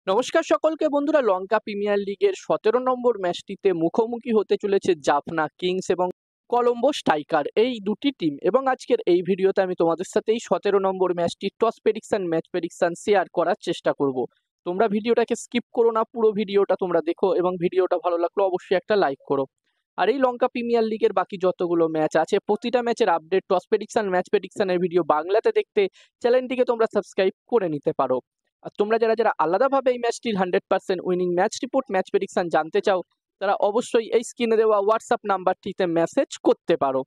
নমস্কার সকলকে বন্ধুরা, লঙ্কা প্রিমিয়ার লিগের ১৭ নম্বর ম্যাচটিতে মুখোমুখি হতে চলেছে জাফনা কিংস এবং কলম্বো স্ট্রাইকার, এই দুটি টিম। এবং আজকের এই ভিডিওতে আমি তোমাদের সাথে এই ১৭ নম্বর ম্যাচটি toss prediction, match prediction share করার চেষ্টা করব। তোমরা ভিডিওটাকে স্কিপ করো না, পুরো ভিডিওটা তোমরা দেখো এবং ভিডিওটা ভালো লাগলো অবশ্যই একটা লাইক করো। আর এই লঙ্কা প্রিমিয়ার লিগের বাকি যতগুলো ম্যাচ আছে, প্রতিটা ম্যাচের আপডেট, টস প্রেডিকশন, ম্যাচ প্রেডিকশনের ভিডিও বাংলাতে দেখতে চ্যানেলটিকে তোমরা সাবস্ক্রাইব করে নিতে পারো। আর তোমরা যারা যারা আলাদাভাবে এই ম্যাচটির 100% winning match report, match prediction জানতে চাও, তারা অবশ্যই এই স্ক্রিনে দেওয়া হোয়াটসঅ্যাপ নাম্বারটিতে মেসেজ করতে পারো।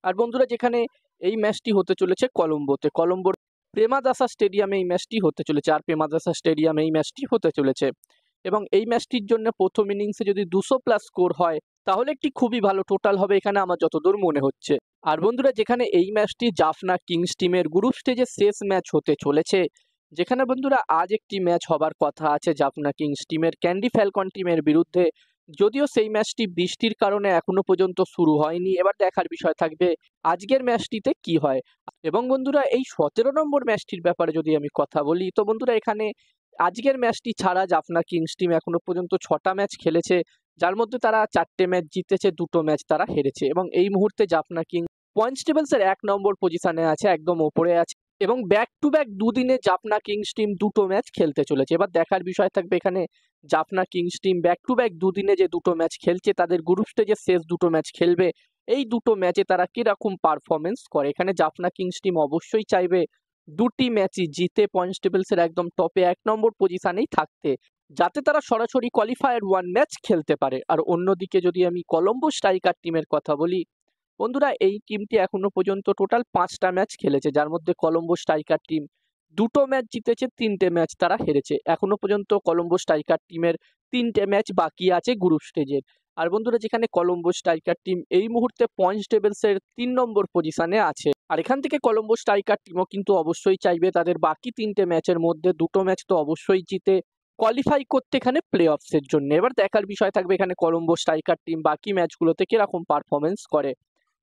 আর বন্ধুরা, যেখানে এই ম্যাচটি হতে চলেছে কলম্বোর প্রেমাদাসা স্টেডিয়ামে এই ম্যাচটি হতে চলেছে। আর প্রেমাদাসা স্টেডিয়ামে এই ম্যাচটি হতে চলেছে এবং এই ম্যাচটির জন্য প্রথম ইনিংসে যদি 200+ স্কোর হয় তাহলে একটি খুবই ভালো টোটাল হবে এখানে আমার যতদূর মনে হচ্ছে। আর বন্ধুরা, যেখানে এই ম্যাচটি জাফনা কিংস টিমের গ্রুপ স্টেজে শেষ ম্যাচ হতে চলেছে, যেখানে বন্ধুরা আজ একটি ম্যাচ হবার কথা আছে জাফনা কিংস টিমের ক্যান্ডি ফ্যালকন টিমের বিরুদ্ধে, যদিও সেই ম্যাচটি বৃষ্টির কারণে এখনো পর্যন্ত শুরু হয়নি। এবার দেখার বিষয় থাকবে আজকের ম্যাচটিতে কি হয়। এবং বন্ধুরা, এই ১৭ নম্বর ম্যাচটির ব্যাপারে যদি আমি কথা বলি, তো বন্ধুরা এখানে আজকের ম্যাচটি ছাড়া জাফনা কিংস টিম এখনো পর্যন্ত 6টা ম্যাচ খেলেছে, যার মধ্যে তারা 4টে ম্যাচ জিতেছে, 2টো ম্যাচ তারা হেরেছে। এবং এই মুহূর্তে জাফনা কিংস পয়েন্টস টেবিলসের 1 নম্বর পজিশনে আছে, একদম ওপরে আছে। এবং ব্যাক টু ব্যাক দুদিনে জাফনা কিংস টিম 2টো ম্যাচ খেলতে চলেছে। এবার দেখার বিষয় থাকবে এখানে Jaffna kings team back to back দুদিনে যে 2টো ম্যাচ খেলছে, তাদের গ্রুপ স্টেজে শেষ 2টো ম্যাচ খেলবে, এই 2টো ম্যাচে তারা কিরকম পারফরমেন্স করে। এখানে জাফনা কিংস টিম অবশ্যই চাইবে 2টি ম্যাচই জিতে পয়েন্টস টেবিলসের একদম টপে 1 নম্বর পজিশনেই থাকতে, যাতে তারা সরাসরি কোয়ালিফায়ার 1 ম্যাচ খেলতে পারে। আর অন্যদিকে যদি আমি কলম্বো স্ট্রাইকার টিমের কথা বলি, বন্ধুরা এই টিমটি এখনো পর্যন্ত টোটাল 5টা ম্যাচ খেলেছে, যার মধ্যে কলম্বো স্ট্রাইকার টিম 2টো ম্যাচ জিতেছে, 3টে ম্যাচ তারা হেরেছে। এখনো পর্যন্ত কলম্বো স্ট্রাইকার টিমের 3টে ম্যাচ বাকি আছে গ্রুপ স্টেজের। আর বন্ধুরা, যেখানে কলম্বো স্ট্রাইকার টিম এই মুহূর্তে পয়েন্টস টেবিলসের 3 নম্বর পজিশনে আছে। আর এখান থেকে কলম্বো স্ট্রাইকার টিমও কিন্তু অবশ্যই চাইবে তাদের বাকি 3টে ম্যাচের মধ্যে 2টো ম্যাচ তো অবশ্যই জিতে কোয়ালিফাই করতে এখানে প্লে অফসের জন্য। এবার দেখার বিষয় থাকবে এখানে কলম্বো স্ট্রাইকার টিম বাকি ম্যাচগুলোতে কিরকম পারফরমেন্স করে।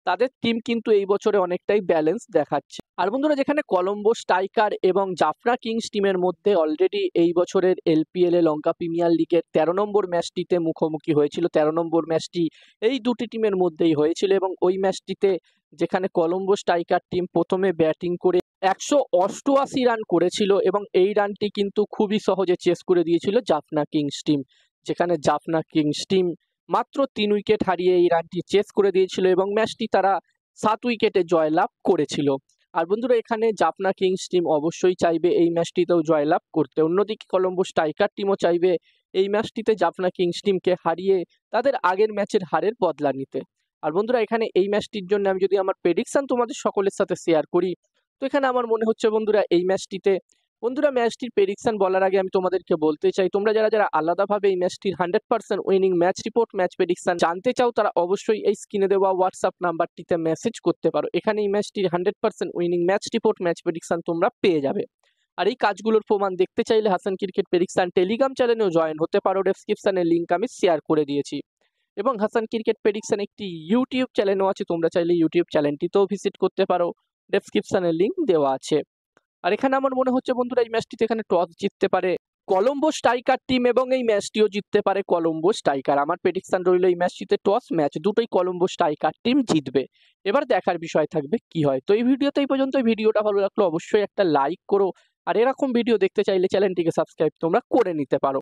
তাদের টিম কিন্তু এই বছরে অনেকটাই ব্যালেন্স দেখাচ্ছে। আর বন্ধুরা, যেখানে কলম্বো স্ট্রাইকার এবং জাফনা কিংস টিমের মধ্যে অলরেডি এই বছরের এলপিএল এ লঙ্কা প্রিমিয়ার লিগের 13 নম্বর ম্যাচটিতে মুখোমুখি হয়েছিল। 13 নম্বর ম্যাচটি এই দুটি টিমের মধ্যেই হয়েছিল এবং ওই ম্যাচটিতে যেখানে কলম্বো স্ট্রাইকার টিম প্রথমে ব্যাটিং করে 188 রান করেছিল এবং এই রানটি কিন্তু খুবই সহজে চেস করে দিয়েছিল জাফনা কিংস টিম। যেখানে জাফনা কিংস টিম মাত্র 3 উইকেট হারিয়ে এই রানটি চেস করে দিয়েছিল এবং ম্যাচটি তারা 7 উইকেটে জয়লাভ করেছিল। আর বন্ধুরা, এখানে জাফনা কিংস টিম অবশ্যই চাইবে এই ম্যাচটিতেও জয়লাভ করতে। অন্যদিকে কলম্বো স্ট্রাইকার টিমও চাইবে এই ম্যাচটিতে জাফনা কিংস টিমকে হারিয়ে তাদের আগের ম্যাচের হারের বদলা নিতে। আর বন্ধুরা, এখানে এই ম্যাচটির জন্য আমি যদি আমার প্রেডিকশন তোমাদের সকলের সাথে শেয়ার করি, তো এখানে আমার মনে হচ্ছে বন্ধুরা এই ম্যাচটিতে, বন্ধুরা ম্যাচটির প্রেডিকশন বলার আগে আমি তোমাদেরকে বলতে চাই, তোমরা যারা যারা আলাদাভাবে এই ম্যাচটির 100% winning match report, match prediction জানতে চাও, তারা অবশ্যই এই স্ক্রিনে দেওয়া হোয়াটসঅ্যাপ নাম্বারটিতে মেসেজ করতে পারো। এখানে এই ম্যাচটির 100% winning match report, match prediction তোমরা পেয়ে যাবে। আর এই কাজগুলোর প্রমাণ দেখতে চাইলে হাসান ক্রিকেট প্রেডিকশন টেলিগ্রাম চ্যানেলেও জয়েন হতে পারো, ডেসক্রিপশনের লিঙ্ক আমি শেয়ার করে দিয়েছি। এবং হাসান ক্রিকেট প্রেডিকশন একটি ইউটিউব চ্যানেলও আছে, তোমরা চাইলে ইউটিউব চ্যানেলটিতেও ভিজিট করতে পারো, ডেসক্রিপশনের লিঙ্ক দেওয়া আছে। আর এখানে আমার মনে হচ্ছে বন্ধুরা এই ম্যাচটিতে এখানে টস জিততে পারে কলম্বো স্ট্রাইকার টিম এবং এই ম্যাচটিও জিততে পারে কলম্বো স্ট্রাইকার। আমার প্রেডিকশন রইল এই ম্যাচটিতে টস ম্যাচ দুটোই কলম্বো স্ট্রাইকার টিম জিতবে। এবার দেখার বিষয় থাকবে কি হয়। তো এই ভিডিওতে এই পর্যন্ত। ভিডিওটা ভালো লাগলো অবশ্যই একটা লাইক করো, আর এরকম ভিডিও দেখতে চাইলে চ্যানেলটিকে সাবস্ক্রাইব তোমরা করে নিতে পারো।